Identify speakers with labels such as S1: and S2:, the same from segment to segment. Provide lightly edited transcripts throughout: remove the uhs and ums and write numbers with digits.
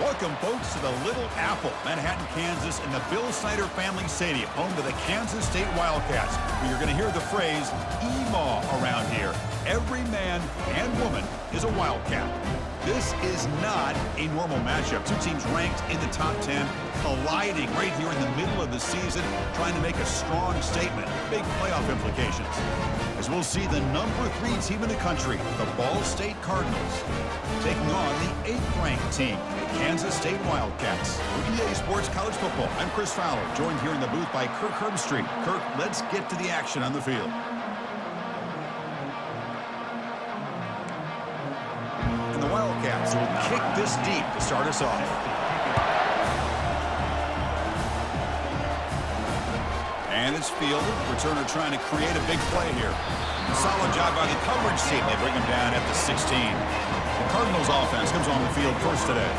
S1: Welcome, folks, to the Little Apple, Manhattan, Kansas, in the Bill Snyder Family Stadium, home to the Kansas State Wildcats, where you're going to hear the phrase "EMAW" around here. Every man and woman is a Wildcat. This is not a normal matchup. Two teams ranked in the top 10, colliding right here in the middle of the season, trying to make a strong statement. Big playoff implications. As we'll see the number 3 team in the country, the Ball State Cardinals, taking on the 8th-ranked team, the Kansas State Wildcats. For EA Sports College Football, I'm Chris Fowler, joined here in the booth by Kirk Herbstreit. Kirk, let's get to the action on the field. And the Wildcats will kick this deep to start us off. And it's fielded. Returner trying to create a big play here. Solid job by the coverage team. They bring him down at the 16. The Cardinals offense comes on the field first today.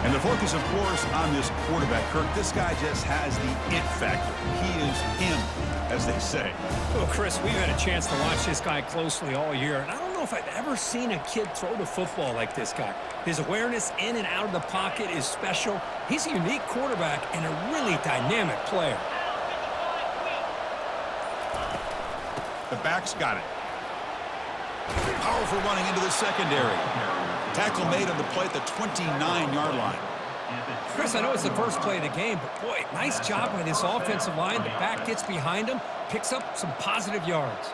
S1: And the focus, of course, on this quarterback, Kirk. This guy just has the it factor. He is him, as they say.
S2: Well, Chris, we've had a chance to watch this guy closely all year, and I don't know if I've ever seen a kid throw the football like this guy. His awareness in and out of the pocket is special. He's a unique quarterback and a really dynamic player.
S1: The back's got it. Powerful running into the secondary. Tackle made on the play at the 29-yard line.
S2: Chris, I know it's the first play of the game, but boy, nice job by this offensive line. The back gets behind him, picks up some positive yards.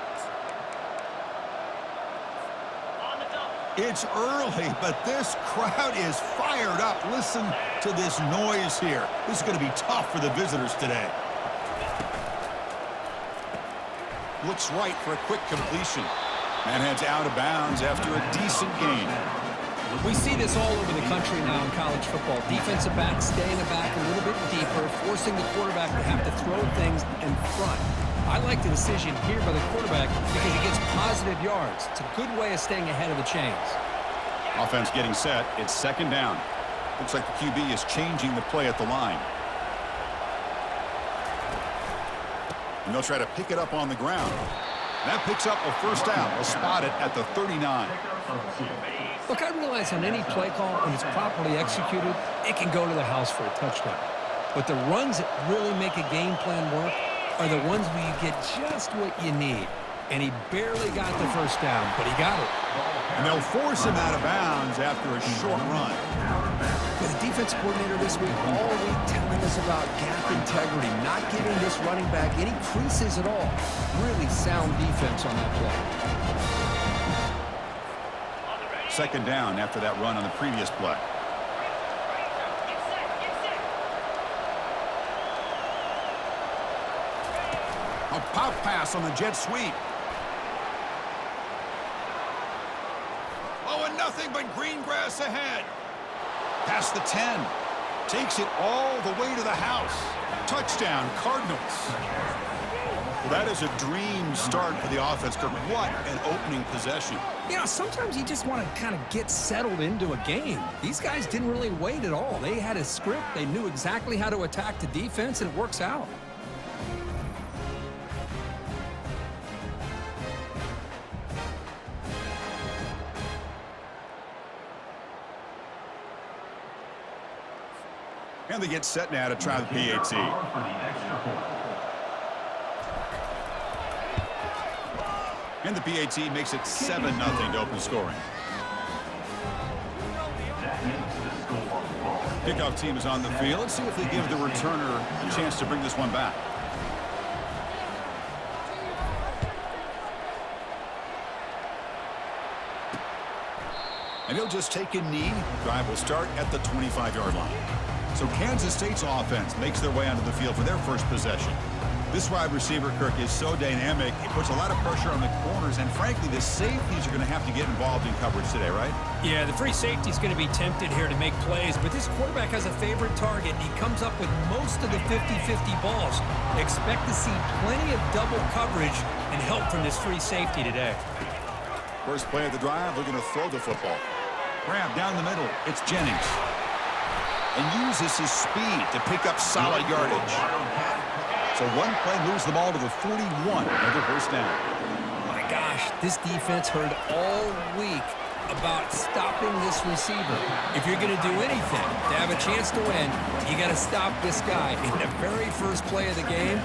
S1: It's early, but this crowd is fired up. Listen to this noise here. This is going to be tough for the visitors today. Looks right for a quick completion. Man heads out of bounds after a decent gain.
S2: We see this all over the country now in college football. Defensive backs staying back a little bit deeper, forcing the quarterback to have to throw things in front. I like the decision here by the quarterback because he gets positive yards. It's a good way of staying ahead of the chains.
S1: Offense getting set. It's second down. Looks like the QB is changing the play at the line. And they'll try to pick it up on the ground. That picks up a first down. They'll spot it at the 39.
S2: Look, I realize on any play call, when it's properly executed, it can go to the house for a touchdown. But the runs that really make a game plan work are the ones where you get just what you need. And he barely got the first down, but he got it.
S1: And they'll force him out of bounds after a short run.
S2: The defense coordinator this week all week telling us about gap integrity, not giving this running back any creases at all. Really sound defense on that play.
S1: Second down after that run on the previous play. A pop pass on the jet sweep. Oh, and nothing but green grass ahead. Past the 10. Takes it all the way to the house. Touchdown, Cardinals. Well, that is a dream start for the offense, Kirk. What an opening possession.
S2: You know, sometimes you just want to kind of get settled into a game. These guys didn't really wait at all. They had a script. They knew exactly how to attack the defense, and it works out.
S1: And they get set now to try the PAT. And the PAT makes it 7-0 to open scoring. Kickoff team is on the field. Let's see if they give the returner a chance to bring this one back. And he'll just take a knee. Drive will start at the 25-yard line. So Kansas State's offense makes their way onto the field for their first possession. This wide receiver, Kirk, is so dynamic. He puts a lot of pressure on the corners, and frankly, the safeties are going to have to get involved in coverage today, right?
S2: Yeah, the free safety is going to be tempted here to make plays, but this quarterback has a favorite target, and he comes up with most of the 50-50 balls. Expect to see plenty of double coverage and help from this free safety today.
S1: First play of the drive, looking to throw the football. Grab down the middle. It's Jennings. And uses his speed to pick up solid yardage. So one play moves the ball to the 41. Another first down.
S2: My gosh, this defense heard all week about stopping this receiver. If you're going to do anything to have a chance to win, you got to stop this guy in the very first play of the game.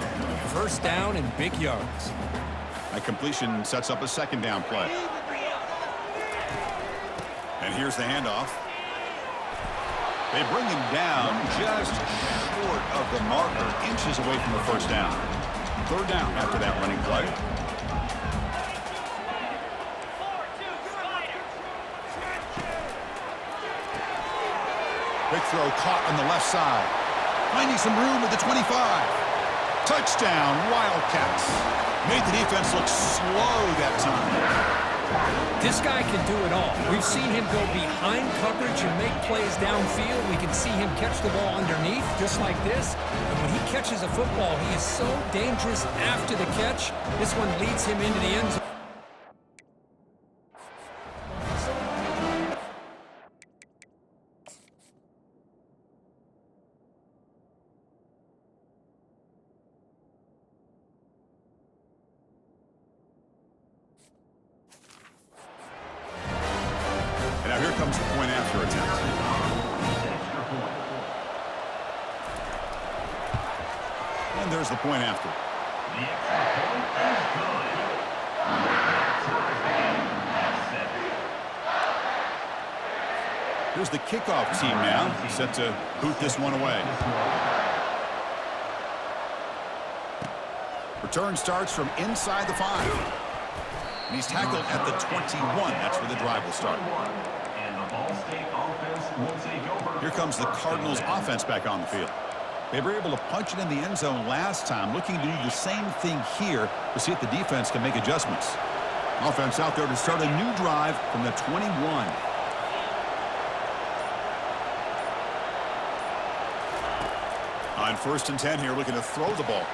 S2: First down and big yards.
S1: A completion sets up a second down play. And here's the handoff. They bring him down just short of the marker, inches away from the first down. Third down after that running play. Big throw caught on the left side. Finding some room at the 25. Touchdown, Wildcats. Made the defense look slow that time.
S2: This guy can do it all. We've seen him go behind coverage and make plays downfield. We can see him catch the ball underneath, just like this. And when he catches a football, he is so dangerous after the catch. This one leads him into the end zone.
S1: Now here comes the point after attempt. And there's the point after. Here's the kickoff team now, set to boot this one away. Return starts from inside the 5. And he's tackled at the 21. That's where the drive will start. Here comes the Cardinals offense back on the field. They were able to punch it in the end zone last time, looking to do the same thing here to see if the defense can make adjustments. Offense out there to start a new drive from the 21. On 1st and 10 here, looking to throw the ball.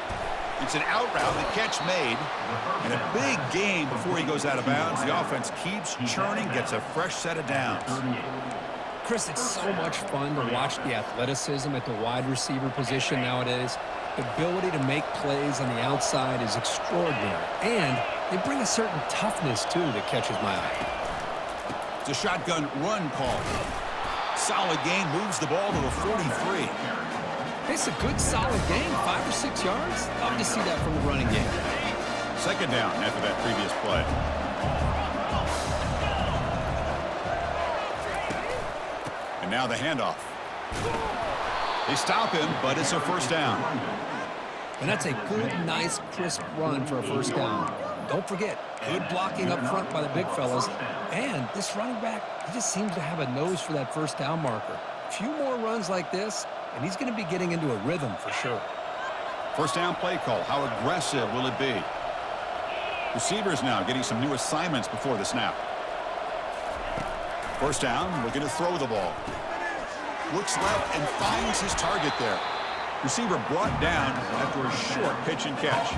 S1: It's an out route, the catch made, and a big gain before he goes out of bounds. The offense keeps churning, gets a fresh set of downs.
S2: Chris, it's so much fun to watch the athleticism at the wide receiver position nowadays. The ability to make plays on the outside is extraordinary, and they bring a certain toughness, too, that catches my eye.
S1: It's a shotgun run call. Solid gain, moves the ball to the 43.
S2: It's a good, solid gain, 5 or 6 yards. Love to see that from the running game.
S1: Second down after that previous play. And now the handoff. They stop him, but it's a first down.
S2: And that's a good, nice, crisp run for a first down. Don't forget, good blocking up front by the big fellas. And this running back, he just seems to have a nose for that first down marker. A few more runs like this, and he's going to be getting into a rhythm for sure.
S1: First down play call. How aggressive will it be? Receivers now getting some new assignments before the snap. First down, looking to throw the ball. Looks left and finds his target there. Receiver brought down after a short pitch and catch.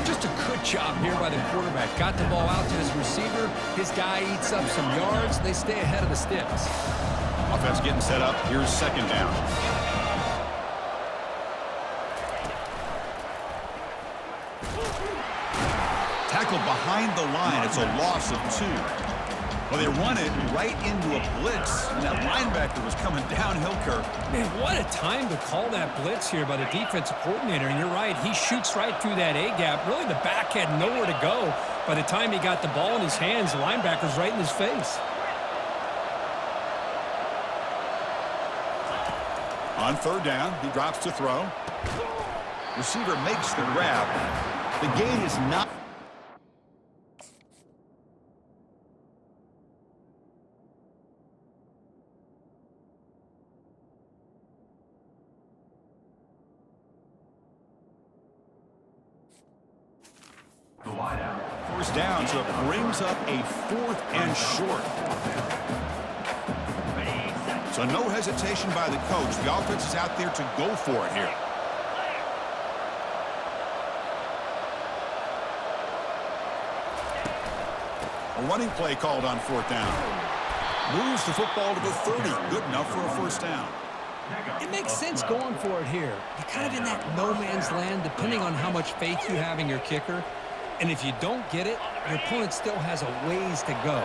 S2: Just a good job here by the quarterback. Got the ball out to his receiver. His guy eats up some yards. They stay ahead of the sticks.
S1: Offense getting set up. Here's second down. Tackled behind the line. It's a loss of 2. Well, they run it right into a blitz, and that linebacker was coming downhill, Kirk.
S2: Man, what a time to call that blitz here by the defensive coordinator. And you're right, he shoots right through that A-gap. Really, the back had nowhere to go. By the time he got the ball in his hands, the linebacker's right in his face.
S1: On third down, he drops to throw. Receiver makes the grab. The gain is not. First down, so it brings up a 4th and short. So no hesitation by the coach. The offense is out there to go for it here. A running play called on 4th down. Moves the football to the 30. Good enough for a first down.
S2: It makes sense going for it here. You're kind of in that no man's land, depending on how much faith you have in your kicker. And if you don't get it, your opponent still has a ways to go.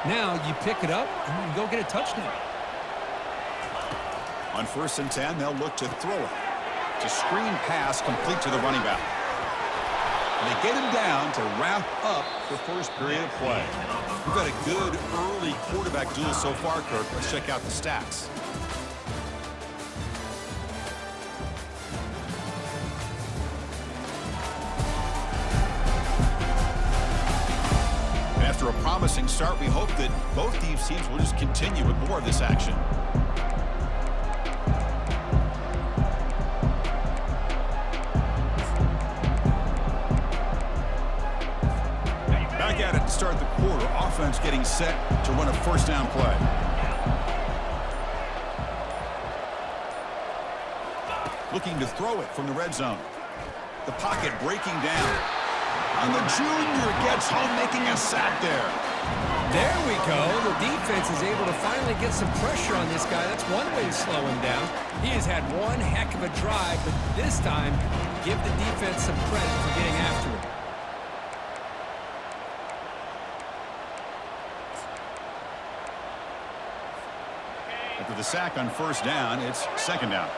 S2: Now you pick it up and you go get a touchdown.
S1: On 1st and 10, they'll look to throw it. It's a screen pass complete to the running back. And they get him down to wrap up the first period of play. We've got a good early quarterback duel so far, Kirk. Let's check out the stats. After a promising start, we hope that both these teams will just continue with more of this action. Back at it to start the quarter. Offense getting set to run a first down play. Looking to throw it from the red zone. The pocket breaking down. And the junior gets home, making a sack there.
S2: There we go. The defense is able to finally get some pressure on this guy. That's one way to slow him down. He has had one heck of a drive, but this time, give the defense some credit for getting after him.
S1: After the sack on first down, it's second down.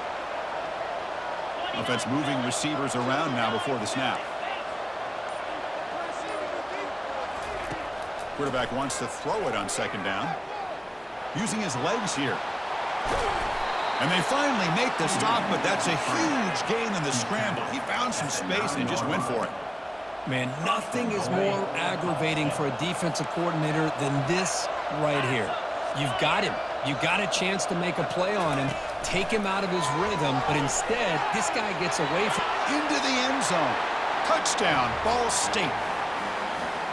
S1: Offense moving receivers around now before the snap. Quarterback wants to throw it on second down. Using his legs here. And they finally make the stop, but that's a huge gain in the scramble. He found some space and just went for it.
S2: Man, nothing is more aggravating for a defensive coordinator than this right here. You've got him. You've got a chance to make a play on him, take him out of his rhythm, but instead, this guy gets away from
S1: into the end zone. Touchdown, Ball State.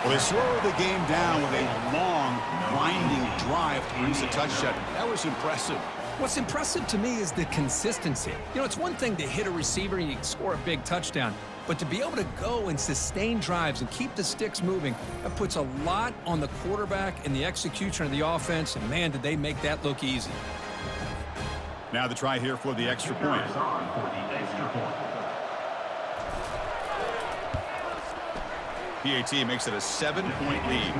S1: Well, they slow the game down with a long, winding drive to produce a touchdown. That was impressive.
S2: What's impressive to me is the consistency. You know, it's one thing to hit a receiver and you score a big touchdown, but to be able to go and sustain drives and keep the sticks moving, that puts a lot on the quarterback and the execution of the offense, and man, did they make that look easy.
S1: Now the try here for the extra point. PAT makes it a 7-point lead.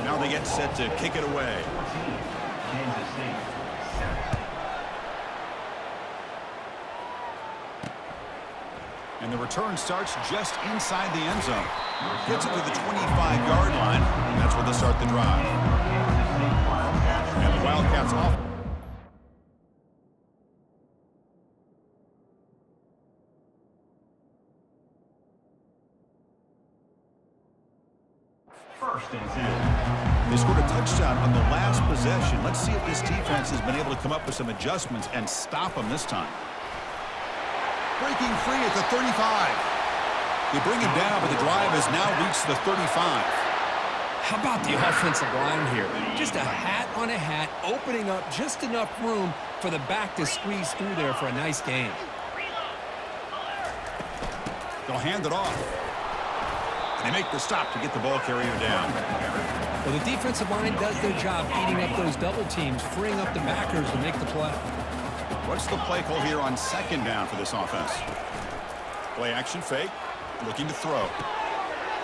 S1: Now they get set to kick it away. And the return starts just inside the end zone. Gets it to the 25-yard line, and that's where they start the drive. And the Wildcats off. They scored a touchdown on the last possession. Let's see if this defense has been able to come up with some adjustments and stop them this time. Breaking free at the 35. They bring him down, but the drive has now reached the 35.
S2: How about the offensive line here? Just a hat on a hat, opening up just enough room for the back to squeeze through there for a nice gain.
S1: They'll hand it off. And they make the stop to get the ball carrier down.
S2: Well, the defensive line does their job eating up those double teams, freeing up the backers to make the play.
S1: What's the play call here on second down for this offense? Play action fake, looking to throw.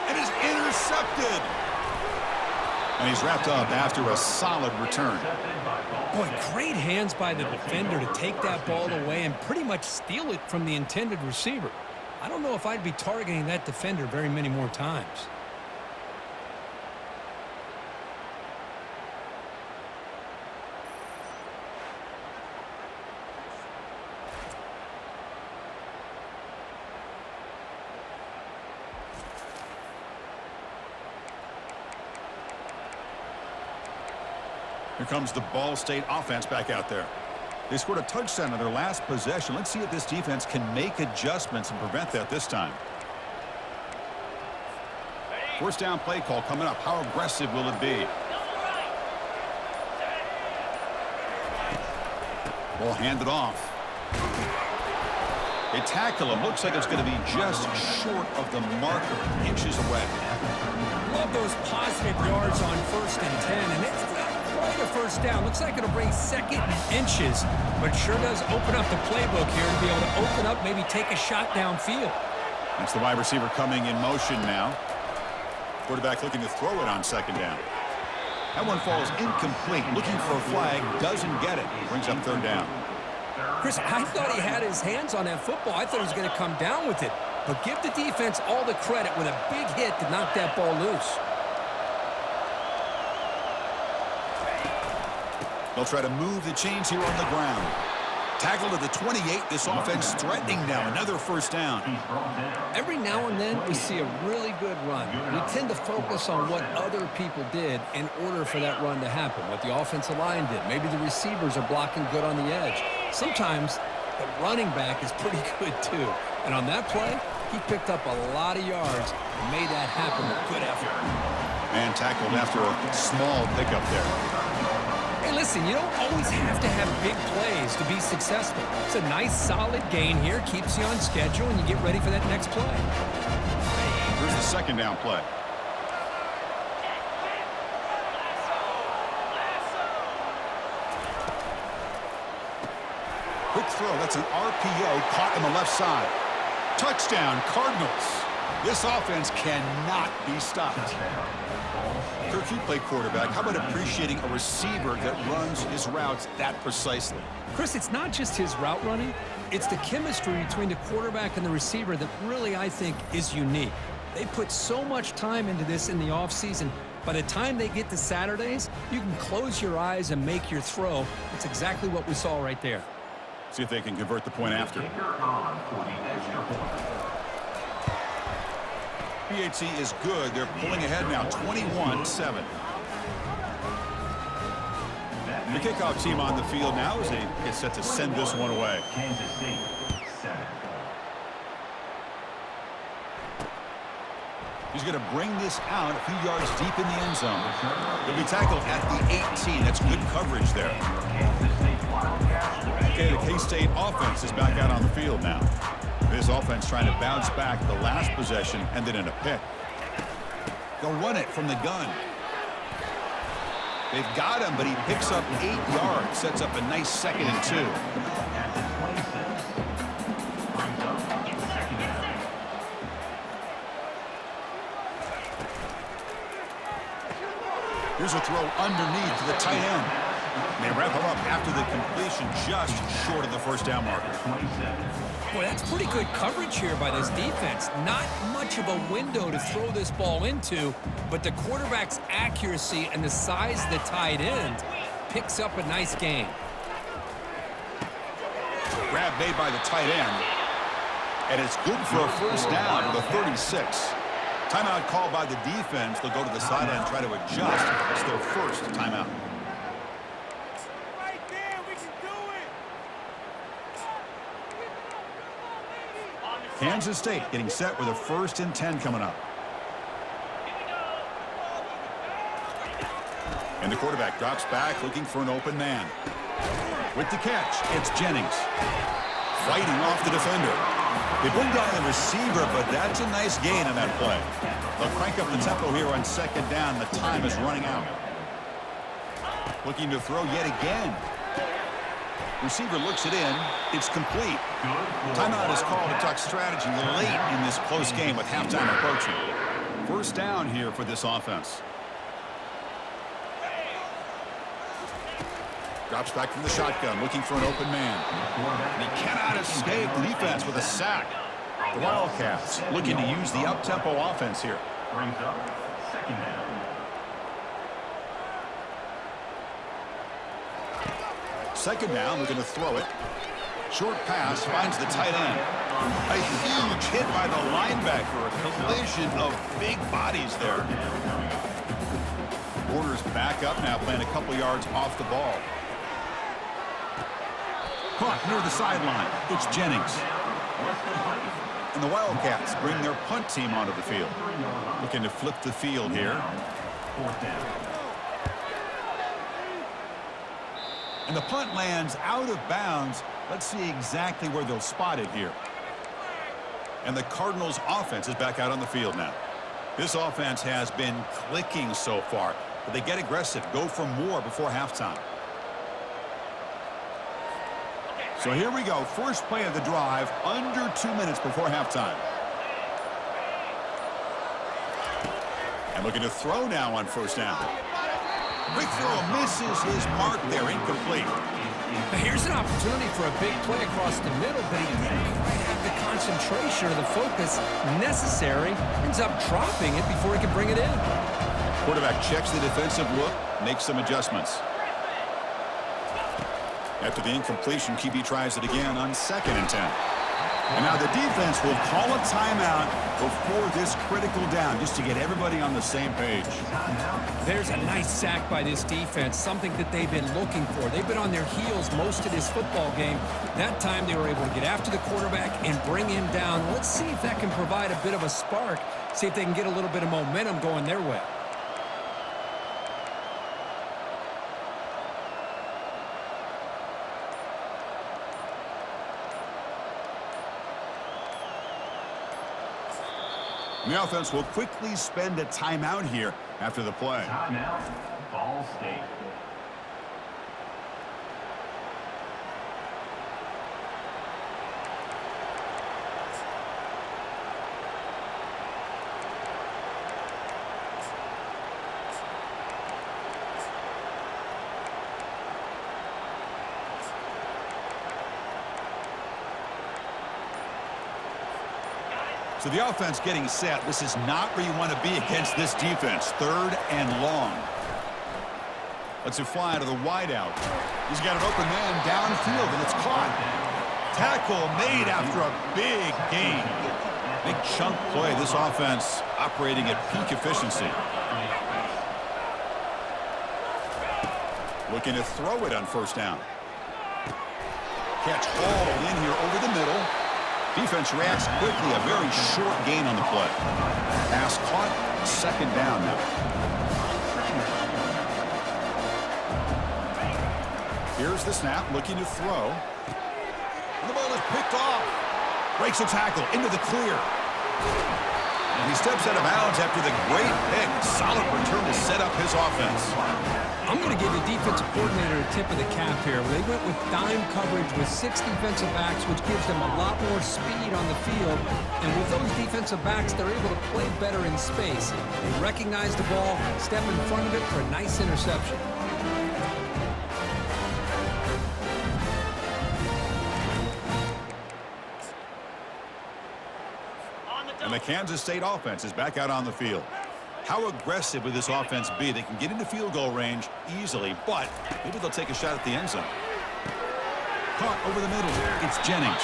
S1: And is intercepted. And he's wrapped up after a solid return.
S2: Boy, great hands by the defender to take that ball away and pretty much steal it from the intended receiver. I don't know if I'd be targeting that defender very many more times.
S1: Here comes the Ball State offense back out there. They scored a touchdown on their last possession. Let's see if this defense can make adjustments and prevent that this time. First down play call coming up. How aggressive will it be? Ball handed off. They tackle him. Looks like it's going to be just short of the marker, inches away.
S2: Love those positive yards on 1st and 10, and it's not quite a first down. Looks like it'll bring second and inches, but sure does open up the playbook here to be able to open up, maybe take a shot downfield.
S1: That's the wide receiver coming in motion now. Quarterback looking to throw it on second down. That one falls incomplete. Looking for a flag, doesn't get it. Brings up third down.
S2: Chris, I thought he had his hands on that football. I thought he was going to come down with it. But give the defense all the credit with a big hit to knock that ball loose.
S1: They'll try to move the chains here on the ground. Tackle to the 28. This offense threatening now. Another first down.
S2: Every now and then we see a really good run. We tend to focus on what other people did in order for that run to happen, what the offensive line did. Maybe the receivers are blocking good on the edge. Sometimes the running back is pretty good too. And on that play, he picked up a lot of yards and made that happen with good effort.
S1: And tackled after a small pickup there.
S2: Hey, listen, you don't always have to have big plays to be successful. It's a nice, solid gain here, keeps you on schedule, and you get ready for that next play.
S1: Here's the second down play. Quick throw. That's an RPO caught on the left side. Touchdown, Cardinals. This offense cannot be stopped. Kirk, you play quarterback. How about appreciating a receiver that runs his routes that precisely?
S2: Chris, it's not just his route running. It's the chemistry between the quarterback and the receiver that really, I think, is unique. They put so much time into this in the offseason. By the time they get to Saturdays, you can close your eyes and make your throw. It's exactly what we saw right there.
S1: See if they can convert the point after. PHC is good. They're pulling ahead now, 21-7. The kickoff team on the field now as they get set to send this one away.
S3: Kansas State, 7.
S1: He's going to bring this out a few yards deep in the end zone. He'll be tackled at the 18. That's good coverage there. Okay, the K-State offense is back out on the field now. This offense trying to bounce back the last possession, ended in a pick. They'll run it from the gun. They've got him, but he picks up 8 yards, sets up a nice 2nd and 2. Here's a throw underneath to the tight end. They wrap him up after the completion, just short of the first down marker.
S2: Boy, that's pretty good coverage here by this defense. Not much of a window to throw this ball into, but the quarterback's accuracy and the size of the tight end picks up a nice gain.
S1: Grab made by the tight end, and it's good for a first down with a 36. Timeout called by the defense. They'll go to the sideline and try to adjust. It's their first timeout. Kansas State getting set with a 1st and 10 coming up. And the quarterback drops back looking for an open man. With the catch, it's Jennings. Fighting off the defender. They bring down the receiver, but that's a nice gain on that play. They'll crank up the tempo here on 2nd down. The time is running out. Looking to throw yet again. Receiver looks it in. It's complete. Timeout is called to talk strategy late in this close game with halftime approaching. First down here for this offense. Drops back from the shotgun, looking for an open man. And he cannot escape the defense with a sack. The Wildcats looking to use the up-tempo offense here.
S3: Brings up 2nd down.
S1: Second down, we're going to throw it. Short pass finds the tight end. A huge hit by the linebacker. A collision of big bodies there. Borders back up now, playing a couple yards off the ball. Caught near the sideline. It's Jennings. And the Wildcats bring their punt team onto the field. Looking to flip the field here.
S3: 4th down.
S1: And the punt lands out of bounds. Let's see exactly where they'll spot it here. And the Cardinals offense is back out on the field now. This offense has been clicking so far, but they get aggressive, go for more before halftime. So here we go. First play of the drive, under 2 minutes before halftime. And And looking to throw now on first down. Quick throw misses his mark there, incomplete.
S2: Now here's an opportunity for a big play across the middle, but he didn't quite have the concentration or the focus necessary. Ends up dropping it before he could bring it in.
S1: Quarterback checks the defensive look, makes some adjustments. After the incompletion, QB tries it again on 2nd and 10. And now the defense will call a timeout before this critical down, just to get everybody on the same page.
S2: There's a nice sack by this defense, something that they've been looking for. They've been on their heels most of this football game. That time they were able to get after the quarterback and bring him down. Let's see if that can provide a bit of a spark, see if they can get a little bit of momentum going their way.
S1: The offense will quickly spend a timeout here after the play.
S3: Timeout, Ball State.
S1: So the offense getting set. This is not where you want to be against this defense. 3rd and long. Let's it fly to the wideout. He's got an open man downfield, and it's caught. Tackle made after a big gain. Big chunk play. This offense operating at peak efficiency. Looking to throw it on first down. Catch hauled in here over the middle. Defense reacts quickly. A very short gain on the play. Pass caught. 2nd down now. Here's the snap. Looking to throw. The ball is picked off. Breaks a tackle into the clear. And he steps out of bounds after the great pick. Solid return to set up his offense.
S2: I'm going to give the defensive coordinator a tip of the cap here. They went with dime coverage with 6 defensive backs, which gives them a lot more speed on the field. And with those defensive backs, they're able to play better in space. They recognize the ball, step in front of it for a nice interception.
S1: And the Kansas State offense is back out on the field. How aggressive would this offense be? They can get into field goal range easily, but maybe they'll take a shot at the end zone. Caught over the middle. It's Jennings.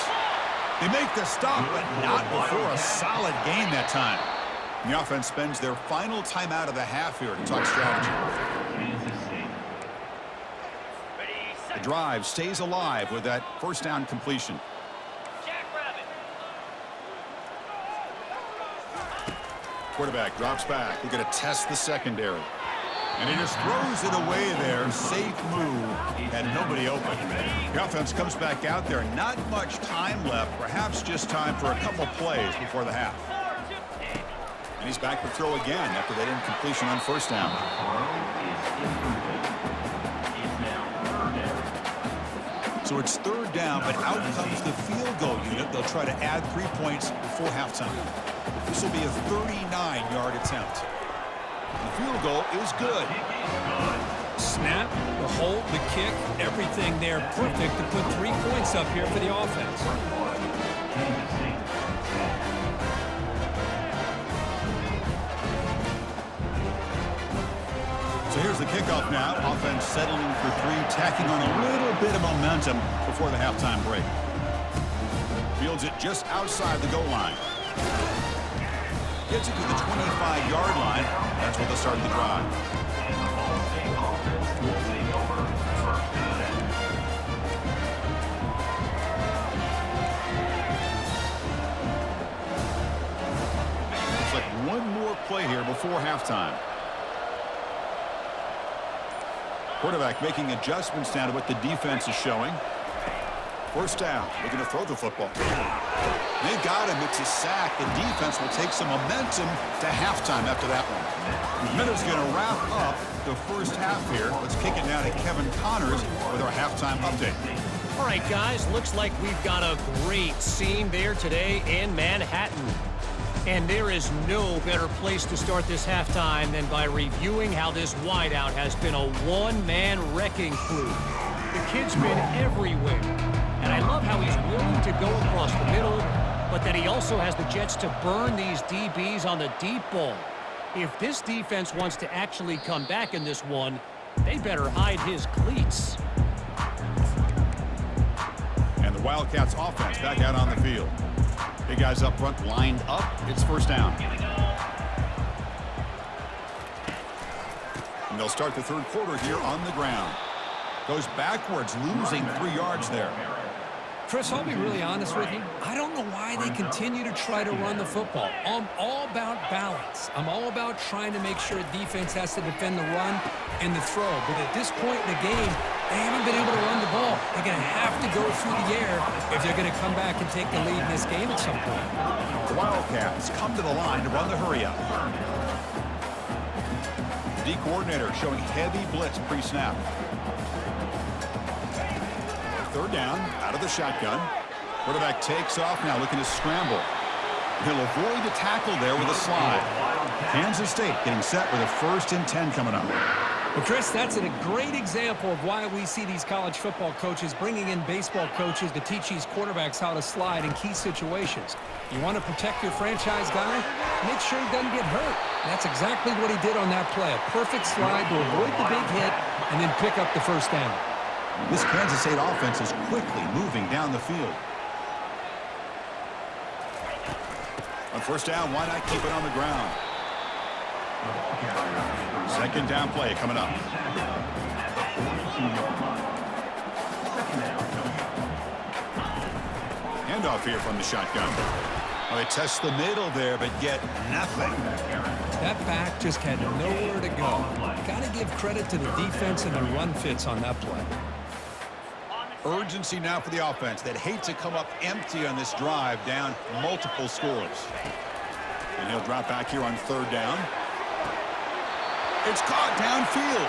S1: They make the stop, but not before a solid gain that time. And the offense spends their final timeout of the half here to talk strategy.
S3: Kansas State.
S1: The drive stays alive with that first down completion. Quarterback drops back. We're going to test the secondary. And he just throws it away there. Safe move. And nobody open. The offense comes back out there. Not much time left. Perhaps just time for a couple plays before the half. And he's back to throw again after that incompletion on first down. So it's 3rd down, but out comes the field goal unit. They'll try to add 3 points before halftime. This will be a 39-yard attempt. The field goal is good.
S2: Snap, the hold, the kick, everything there perfect to put 3 points up here for the offense.
S1: So here's the kickoff now. Offense settling for 3, tacking on a little bit of momentum before the halftime break. Fields it just outside the goal line. Gets it to the 25-yard line. That's where they'll start the drive. Looks like one more play here before halftime. Quarterback making adjustments now to what the defense is showing. First down, looking to throw the football. They got him. It's a sack. The defense will take some momentum to halftime after that one. Minutes going to wrap up the first half here. Let's kick it now to Kevin Connors with our halftime update.
S4: All right, guys, looks like we've got a great scene there today in Manhattan. And there is no better place to start this halftime than by reviewing how this wideout has been a one-man wrecking crew. The kid's been everywhere. And I love how he's willing to go across the middle, but that he also has the Jets to burn these DBs on the deep ball. If this defense wants to actually come back in this one, they better hide his cleats.
S1: And the Wildcats offense back out on the field. Big guys up front lined up. It's first down. And they'll start the third quarter here on the ground. Goes backwards, losing 3 yards there.
S2: Chris, I'll be really honest with you. I don't know why they continue to try to run the football. I'm all about balance. I'm all about trying to make sure a defense has to defend the run and the throw. But at this point in the game, they haven't been able to run the ball. They're going to have to go through the air if they're going to come back and take the lead in this game at some point.
S1: The Wildcats come to the line to run the hurry up. D coordinator showing heavy blitz pre-snap. Third down, out of the shotgun. Quarterback takes off now, looking to scramble. He'll avoid the tackle there with a slide. Kansas State getting set with a 1st and 10 coming up.
S2: Well, Chris, that's a great example of why we see these college football coaches bringing in baseball coaches to teach these quarterbacks how to slide in key situations. You want to protect your franchise guy? Make sure he doesn't get hurt. That's exactly what he did on that play. A perfect slide to avoid the big hit and then pick up the first down.
S1: This Kansas State offense is quickly moving down the field. On first down, why not keep it on the ground? Second down play coming up. Handoff here from the shotgun. Well, they test the middle there, but get nothing.
S2: That back just had nowhere to go. Got to give credit to the defense and the run fits on that play.
S1: Urgency now for the offense that hate to come up empty on this drive, down multiple scores. And he'll drop back here on third down. It's caught downfield.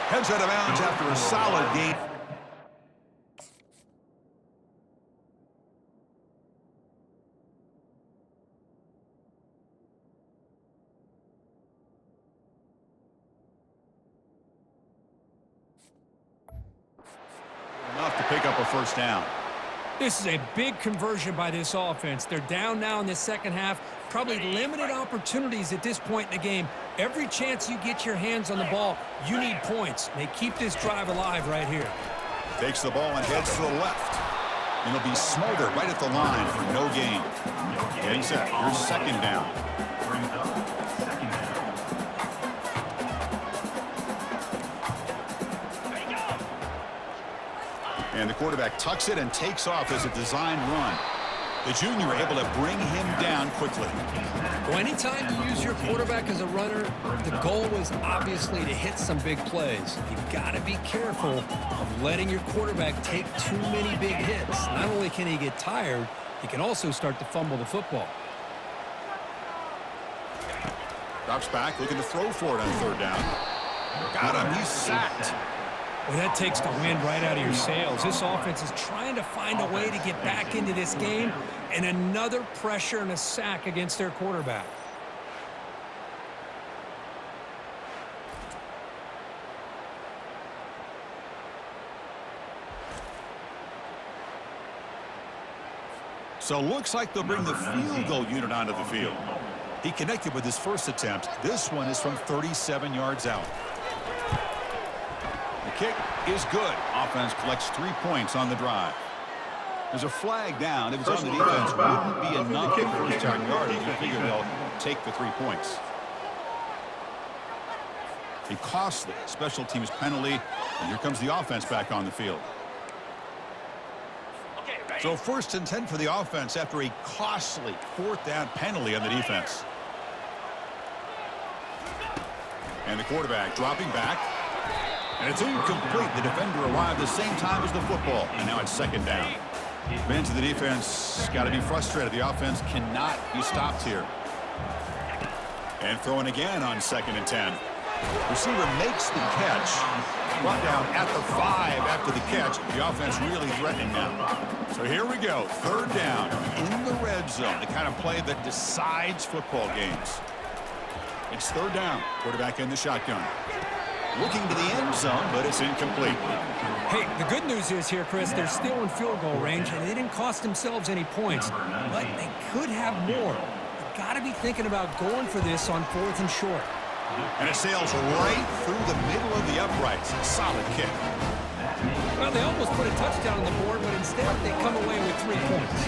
S1: Heads out of bounds after a solid gain. Enough to pick up a first down.
S2: This is a big conversion by this offense. They're down now in the second half. Probably limited opportunities at this point in the game. Every chance you get your hands on the ball, you need points. They keep this drive alive right here.
S1: Takes the ball and heads to the left. And it'll be smothered right at the line for no gain. Getting set. Here's second down. And the quarterback tucks it and takes off as a design run. The junior able to bring him down quickly.
S2: Well, anytime you use your quarterback as a runner, the goal is obviously to hit some big plays. You've got to be careful of letting your quarterback take too many big hits. Not only can he get tired, he can also start to fumble the football.
S1: Drops back, looking to throw for it on third down. Got him, he's sacked.
S2: Well, that takes the wind right out of your sails. This offense is trying to find a way to get back into this game, and another pressure and a sack against their quarterback.
S1: So looks like they'll bring the field goal unit onto the field. He connected with his first attempt. This one is from 37 yards out. The kick is good. Offense collects 3 points on the drive. There's a flag down. If it's on the defense, wouldn't be enough for first down yardage. You figure they'll take the 3 points. A costly special teams penalty. And here comes the offense back on the field. So 1st and 10 for the offense after a costly 4th down penalty on the defense. And the quarterback dropping back. And it's incomplete. The defender arrived the same time as the football. And now it's second down. Fans of the defense got to be frustrated. The offense cannot be stopped here. And throwing again on 2nd and 10. Receiver makes the catch. Brought down at the 5 after the catch. The offense really threatening now. So here we go. 3rd down in the red zone. The kind of play that decides football games. It's 3rd down. Quarterback in the shotgun. Looking to the end zone, but it's incomplete.
S2: Hey, the good news is here, Chris, they're still in field goal range, and they didn't cost themselves any points, but they could have more. You've got to be thinking about going for this on 4th and short.
S1: And it sails right through the middle of the uprights. Solid kick.
S2: Well, they almost put a touchdown on the board, but instead they come away with 3 points.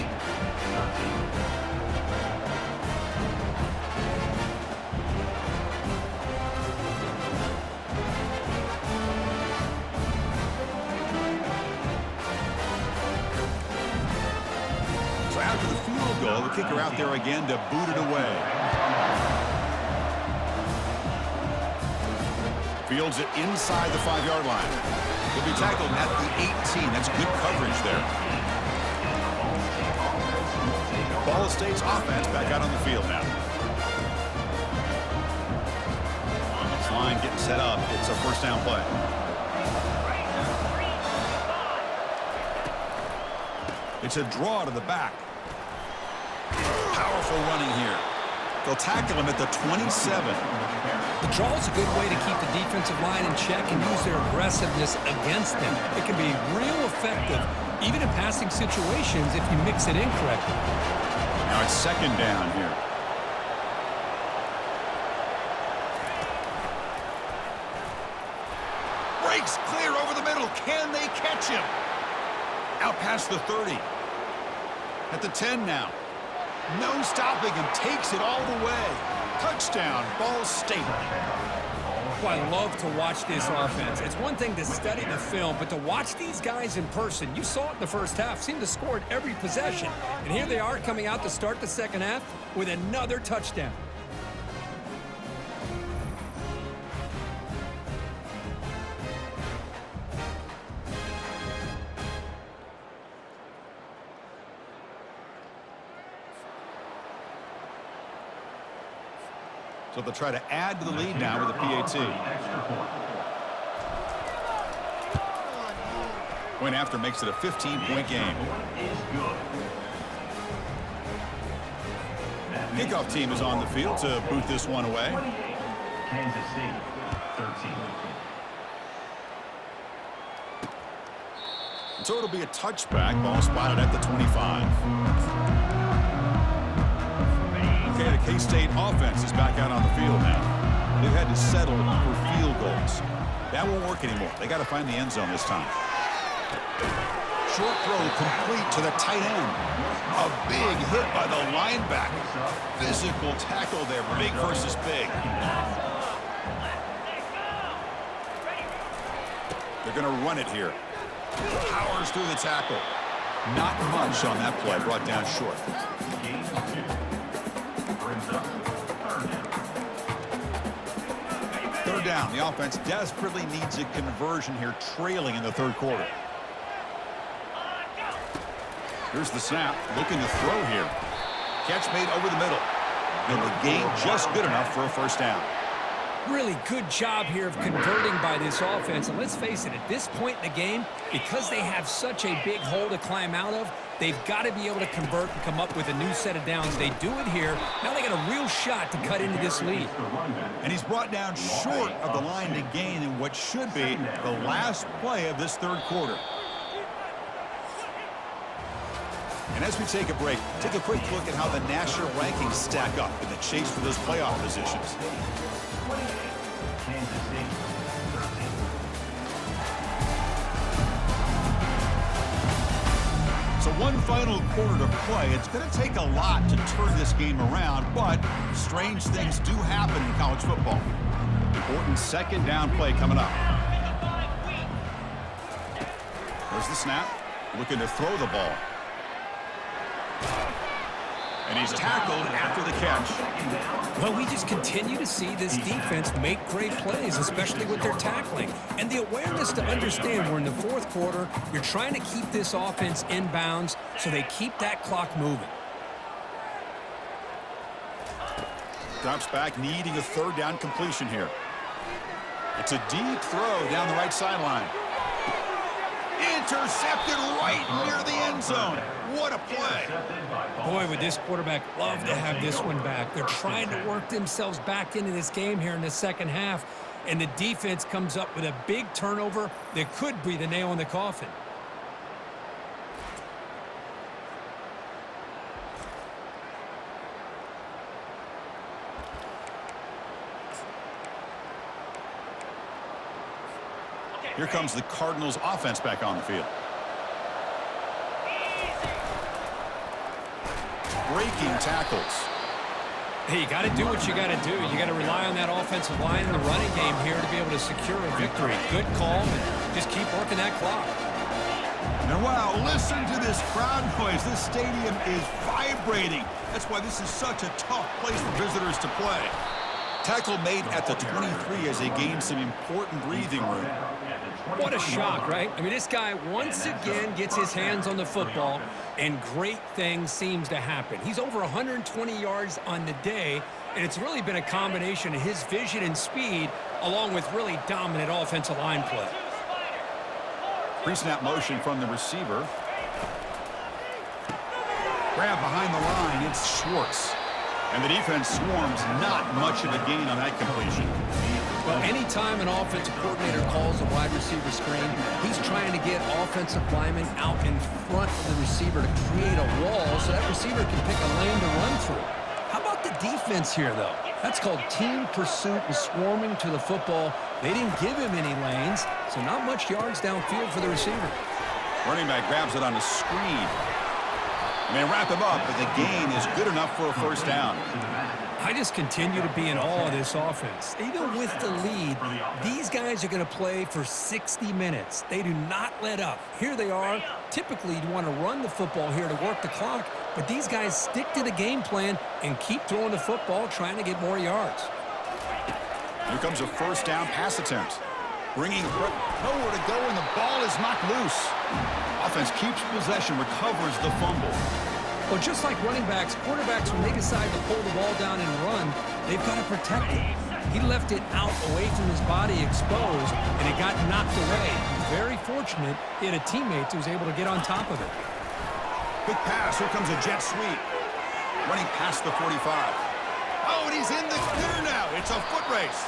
S1: So after the field goal, the kicker out there again to boot it away. Fields it inside the 5-yard line. He'll be tackled at the 18. That's good coverage there. Ball State's offense back out on the field now. This line getting set up. It's a 1st down play. It's a draw to the back. Powerful running here. They'll tackle him at the 27.
S2: The draw is a good way to keep the defensive line in check and use their aggressiveness against them. It can be real effective, even in passing situations, if you mix it in correctly.
S1: Now it's 2nd down here. Breaks clear over the middle. Can they catch him? Out past the 30. At the 10 now. No stopping him. Takes it all the way. Touchdown, Ball State.
S2: Well, I love to watch this offense. It's one thing to study the film, but to watch these guys in person, you saw it in the first half, seemed to score at every possession. And here they are coming out to start the 2nd half with another touchdown.
S1: So they'll try to add to the lead now with a PAT. Point after makes it a 15-point game. Kickoff team is on the field to boot this one away.
S3: Kansas City, 13.
S1: So it'll be a touchback. Ball spotted at the 25. Okay, the K-State offense is back out on the field now. They've had to settle for field goals. That won't work anymore. They got to find the end zone this time. Short throw complete to the tight end. A big hit by the linebacker. Physical tackle there, big versus big. They're going to run it here. Powers through the tackle. Not much on that play, brought down short. Third down. The offense desperately needs a conversion here, trailing in the 3rd quarter. Here's the snap. Looking to throw here. Catch made over the middle. And the gain just good enough for a 1st down.
S2: Really good job here of converting by this offense. And let's face it, at this point in the game, because they have such a big hole to climb out of, they've got to be able to convert and come up with a new set of downs. They do it here. Now they got a real shot to cut into this lead.
S1: And he's brought down short of the line to gain in what should be the last play of this 3rd quarter. And as we take a break, take a quick look at how the national rankings stack up in the chase for those playoff positions.
S3: Kansas City, 13.
S1: So one final quarter to play. It's going to take a lot to turn this game around, but strange things do happen in college football. Important 2nd down play coming up. There's the snap. Looking to throw the ball. And he's tackled after the catch.
S2: Well, we just continue to see this defense make great plays, especially with their tackling. And the awareness to understand we're in the 4th quarter, you're trying to keep this offense in bounds so they keep that clock moving.
S1: Drops back, needing a 3rd down completion here. It's a deep throw down the right sideline. Intercepted right near the end zone. What a play.
S2: Boy, would this quarterback love to have this one back. They're trying to work themselves back into this game here in the second half, and the defense comes up with a big turnover that could be the nail in the coffin.
S1: Here comes the Cardinals offense back on the field. Breaking tackles.
S2: Hey, you got to do what you got to do. You got to rely on that offensive line in the running game here to be able to secure a victory. Good call, and just keep working that clock.
S1: And wow, listen to this crowd noise. This stadium is vibrating. That's why this is such a tough place for visitors to play. Tackle made at the 23 as they gain some important breathing room.
S2: What a shock, right? I mean, this guy once again gets his hands on the football, and great things seems to happen. He's over 120 yards on the day, and it's really been a combination of his vision and speed along with really dominant offensive line play.
S1: Pre-snap motion from the receiver. Grab behind the line. It's Schwartz. And the defense swarms, not much of a gain on that completion.
S2: Well, anytime an offensive coordinator calls a wide receiver screen, he's trying to get offensive linemen out in front of the receiver to create a wall so that receiver can pick a lane to run through. How about the defense here, though? That's called team pursuit and swarming to the football. They didn't give him any lanes, so not much yards downfield for the receiver.
S1: Running back grabs it on a screen. They wrap him up, but the gain is good enough for a first down.
S2: I just continue to be in awe of this offense. Even with the lead, these guys are going to play for 60 minutes. They do not let up. Here they are. Typically, you want to run the football here to work the clock, but these guys stick to the game plan and keep throwing the football, trying to get more yards.
S1: Here comes a first down pass attempt. Bringing nowhere to go, and the ball is knocked loose. Offense keeps possession, recovers the fumble.
S2: Well, just like running backs, quarterbacks, when they decide to pull the ball down and run, they've got to protect it. He left it out away from his body exposed, and it got knocked away. Very fortunate he had a teammate who was able to get on top of it.
S1: Quick pass. Here comes a jet sweep. Running past the 45. Oh, and he's in the clear now. It's a foot race.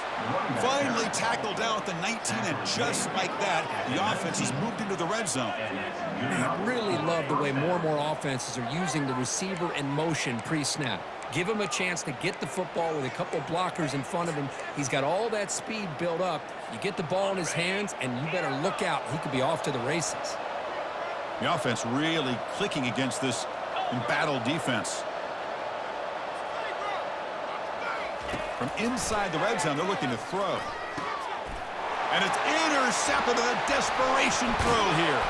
S1: Finally tackled down at the 19, and just like that, the offense has moved into the red zone.
S2: I really love the way more and more offenses are using the receiver in motion pre-snap. Give him a chance to get the football with a couple blockers in front of him. He's got all that speed built up. You get the ball in his hands, and you better look out. He could be off to the races.
S1: The offense really clicking against this embattled defense. From inside the red zone, they're looking to throw. And it's intercepted, a desperation throw here.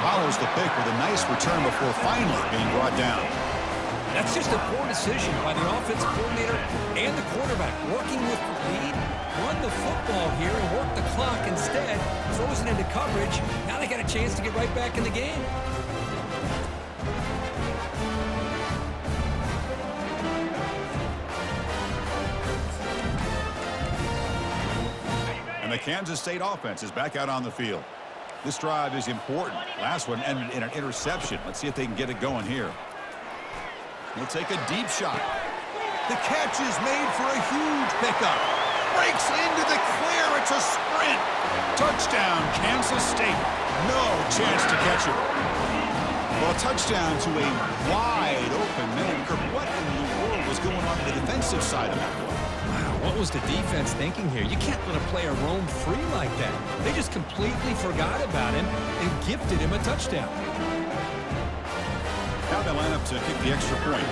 S1: Follows the pick with a nice return before finally being brought down.
S2: That's just a poor decision by the offensive coordinator and the quarterback. Working with the lead, run the football here and work the clock instead. Throws it into coverage. Now they got a chance to get right back in the game.
S1: And the Kansas State offense is back out on the field. This drive is important. Last one ended in an interception. Let's see if they can get it going here. He'll take a deep shot. The catch is made for a huge pickup. Breaks into the clear. It's a sprint. Touchdown, Kansas State. No chance to catch it. Well, a touchdown to a wide open man. Kirk, what in the world was going on the defensive side of that one?
S2: What was the defense thinking here? You can't let a player roam free like that. They just completely forgot about him and gifted him a touchdown.
S1: Now they line up to kick the extra point.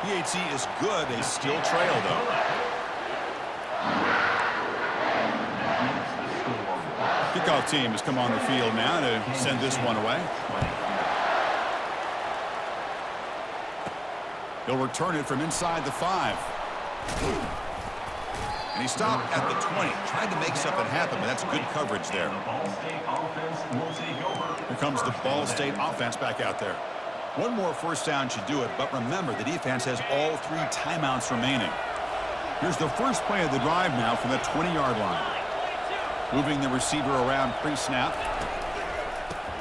S1: PAT is good. They still trail, though. Kickoff team has come on the field now to send this one away. He'll return it from inside the 5. And he stopped at the 20. Tried to make something happen, but that's good coverage there. Here comes the Ball State offense back out there. One more first down should do it, but remember, the defense has all 3 timeouts remaining. Here's the first play of the drive now from the 20-yard line. Moving the receiver around pre-snap.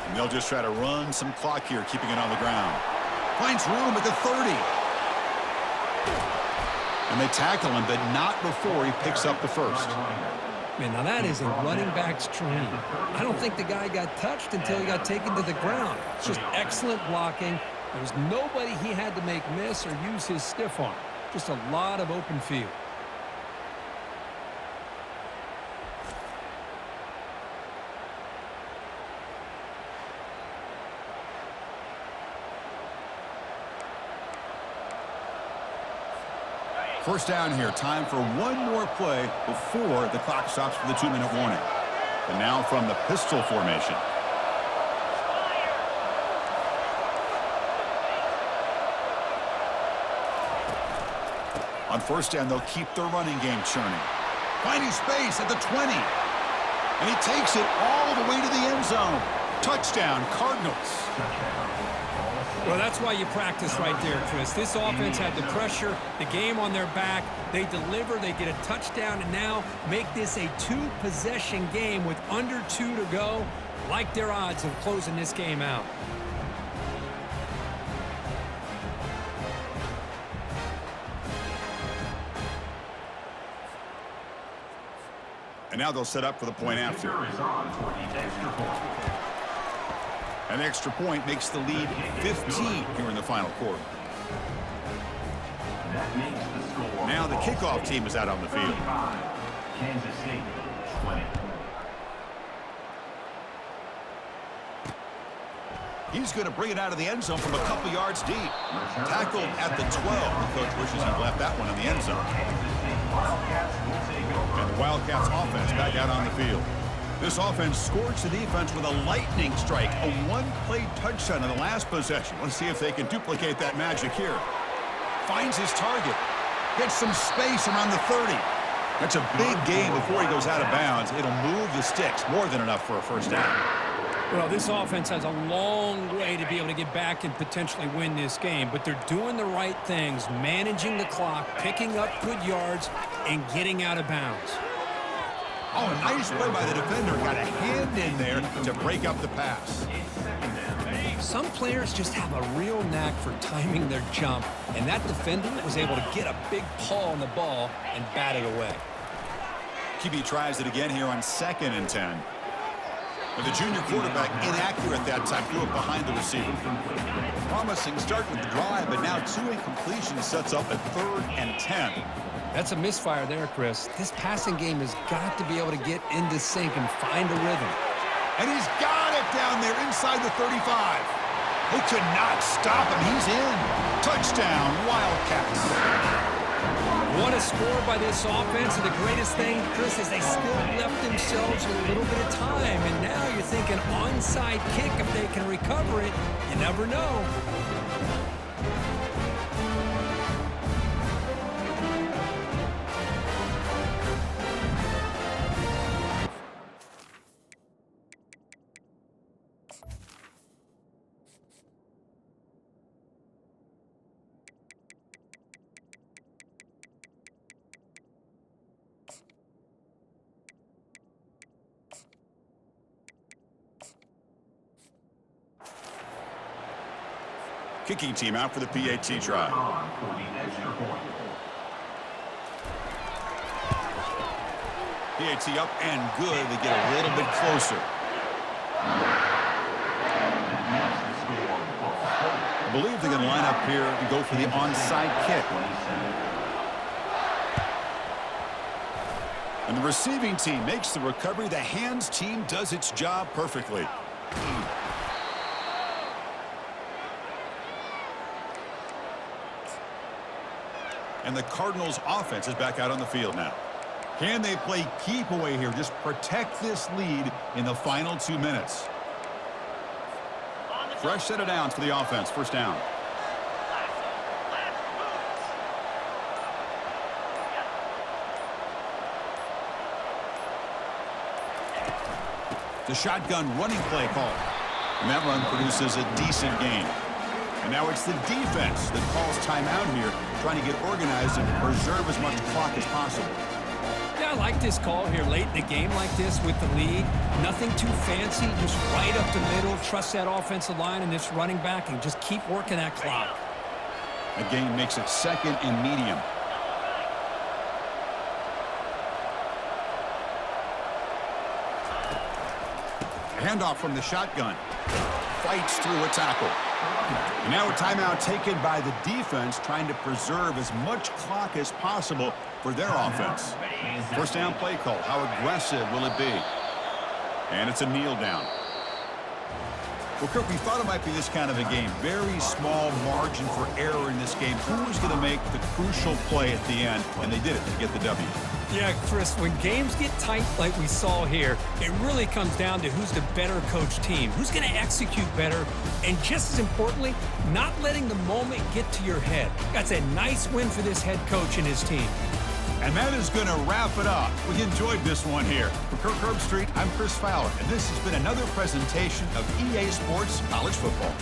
S1: And they'll just try to run some clock here, keeping it on the ground. Finds room at the 30. And they tackle him, but not before he picks up the first.
S2: Man, now that is a running back's dream. I don't think the guy got touched until he got taken to the ground. It's just excellent blocking. There was nobody he had to make miss or use his stiff arm. Just a lot of open field.
S1: First down here. Time for one more play before the clock stops for the 2-minute warning. And now from the pistol formation. On first down, they'll keep their running game churning. Finding space at the 20. And he takes it all the way to the end zone. Touchdown, Cardinals.
S2: Well, that's why you practice right there, Chris. This offense had the pressure, the game on their back. They deliver, they get a touchdown, and now make this a 2-possession game with under 2 to go. Like their odds of closing this game out.
S1: And now they'll set up for the point after. An extra point makes the lead 15 here in the final quarter. Now the kickoff team is out on the field.
S3: Kansas State, 20.
S1: He's going to bring it out of the end zone from a couple yards deep. Tackled at the 12. The coach wishes he'd left that one in the end zone. And the Wildcats offense back out on the field. This offense scorched the defense with a lightning strike, a one-play touchdown in the last possession. Let's see if they can duplicate that magic here. Finds his target. Gets some space around the 30. That's a big gain before he goes out of bounds. It'll move the sticks, more than enough for a first down.
S2: Well, this offense has a long way to be able to get back and potentially win this game, but they're doing the right things, managing the clock, picking up good yards, and getting out of bounds.
S1: Oh, a nice play by the defender. Got a hand in there to break up the pass.
S2: Some players just have a real knack for timing their jump, and that defender was able to get a big paw on the ball and bat it away.
S1: QB tries it again here on 2nd and 10. But the junior quarterback inaccurate that time, threw it behind the receiver. Promising start with the drive, but now 2 incompletions sets up a 3rd and 10.
S2: That's a misfire there, Chris. This passing game has got to be able to get into sync and find a rhythm.
S1: And he's got it down there inside the 35. They could not stop him. He's in. Touchdown, Wildcats.
S2: What a score by this offense. And the greatest thing, Chris, is they still left themselves a little bit of time. And now you're thinking onside kick if they can recover it. You never know.
S1: Kicking team out for the PAT try. PAT up and good. They get a little bit closer. I believe they're going to line up here and go for the onside kick. And the receiving team makes the recovery. The hands team does its job perfectly. And the Cardinals offense is back out on the field now. Can they play keep away here? Just protect this lead in the final 2 minutes. Fresh set of downs for the offense. First down. The shotgun running play call. And that run produces a decent gain. And now it's the defense that calls timeout here, trying to get organized and preserve as much clock as possible.
S2: Yeah, I like this call here late in the game like this with the lead. Nothing too fancy, just right up the middle. Trust that offensive line and this running back and just keep working that clock.
S1: The game makes it 2nd and medium. Handoff from the shotgun. Fights through a tackle. And now a timeout taken by the defense, trying to preserve as much clock as possible for their offense. First down play call. How aggressive will it be? And it's a kneel down. Well, Kirk, we thought it might be this kind of a game. Very small margin for error in this game. Who was going to make the crucial play at the end? And they did it to get the W.
S2: Yeah, Chris, when games get tight like we saw here, it really comes down to who's the better coach team, who's going to execute better, and just as importantly, not letting the moment get to your head. That's a nice win for this head coach and his team.
S1: And that is going to wrap it up. We enjoyed this one here. For Kirk Herbstreit, I'm Chris Fowler, and this has been another presentation of EA Sports College Football.